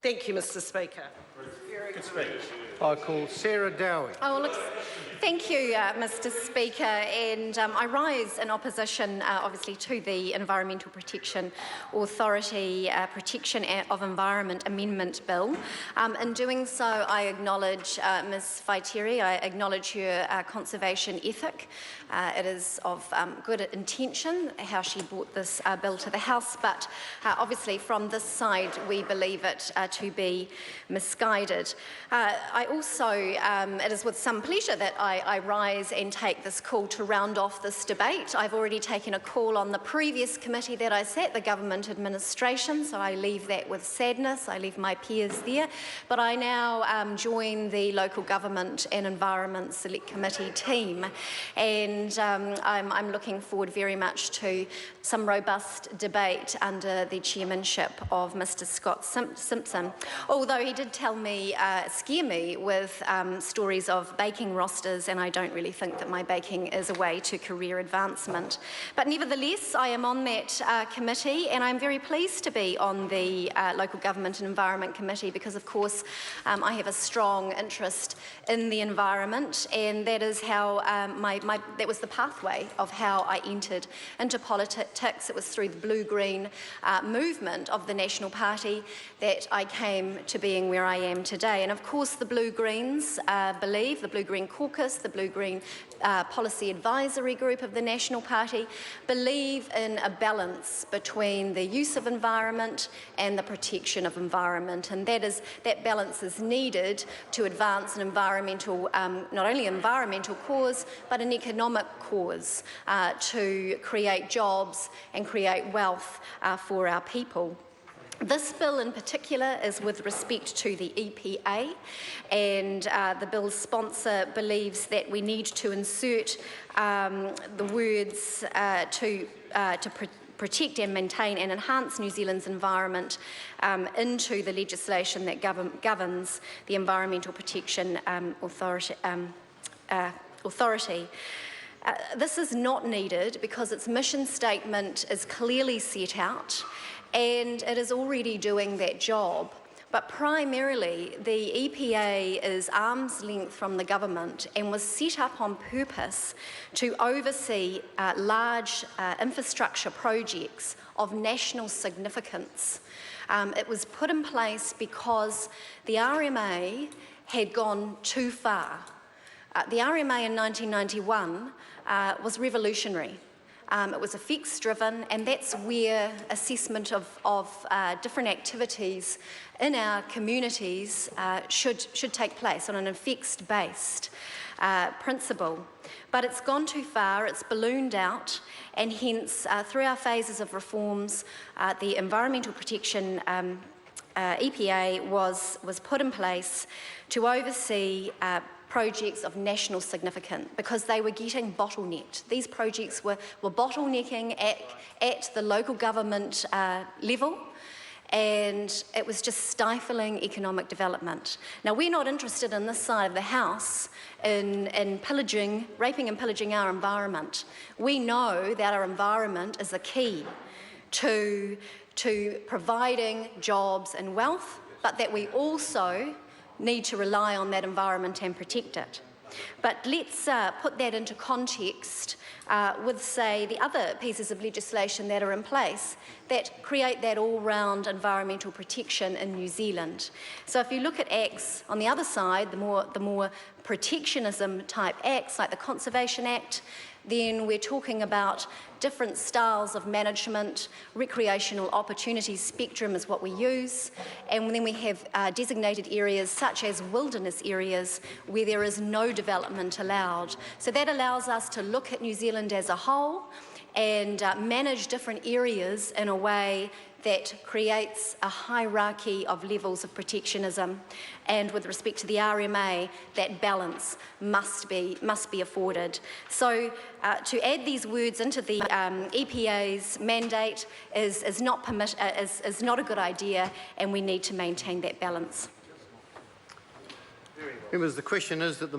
Thank you, Mr Speaker. I call Sarah Dowie. Oh, look, thank you, Mr Speaker. And I rise in opposition, obviously, to the Environmental Protection Authority Protection of Environment Amendment Bill. In doing so, I acknowledge Ms Faitiri. I acknowledge her conservation ethic. It is of good intention how she brought this bill to the House, but obviously from this side we believe it to be misguided. I also, it is with some pleasure that I rise and take this call to round off this debate. I've already taken a call on the previous committee that I sat, the Government Administration, so I leave that with sadness. I leave my peers there. But I now join the Local Government and Environment Select Committee team, and I'm looking forward very much to some robust debate under the chairmanship of Mr Scott Simpson, although he did tell me, scare me with stories of baking rosters, and I don't really think that my baking is a way to career advancement. But nevertheless, I am on that committee, and I'm very pleased to be on the Local Government and Environment Committee because, of course, I have a strong interest in the environment, and that is how that was the pathway of how I entered into politics. It was through the blue-green movement of the National Party that I came to being where I am today. And of course, the Blue-Greens believe, the Blue-Green Caucus, the Blue-Green Policy Advisory Group of the National Party, believe in a balance between the use of environment and the protection of environment. And that balance is needed to advance an environmental, not only environmental cause, but an economic cause to create jobs and create wealth for our people. This bill in particular is with respect to the EPA, and the bill's sponsor believes that we need to insert the words to protect and maintain and enhance New Zealand's environment into the legislation that governs the Environmental Protection Authority. This is not needed because its mission statement is clearly set out and it is already doing that job. But primarily, the EPA is arm's length from the government and was set up on purpose to oversee large infrastructure projects of national significance. It was put in place because the RMA had gone too far. The RMA in 1991 was revolutionary. It was effects-driven, and that's where assessment of different activities in our communities should take place on an effects-based principle. But it's gone too far, it's ballooned out, and hence, through our phases of reforms, the Environmental Protection EPA was put in place to oversee projects of national significance because they were getting bottlenecked. These projects were bottlenecking at the local government level, and it was just stifling economic development. Now, we're not interested in this side of the House in raping and pillaging our environment. We know that our environment is the key to providing jobs and wealth, but that we also need to rely on that environment and protect it. But let's put that into context with, say, the other pieces of legislation that are in place that create that all-round environmental protection in New Zealand. So if you look at acts on the other side, the more protectionism type acts like the Conservation Act, then we're talking about different styles of management. Recreational opportunities spectrum is what we use, and then we have designated areas such as wilderness areas where there is no development allowed. So that allows us to look at New Zealand as a whole and manage different areas in a way that creates a hierarchy of levels of protectionism. And with respect to the RMA, that balance must be afforded. So to add these words into the EPA's mandate is not a good idea, and we need to maintain that balance. Members, the question is that the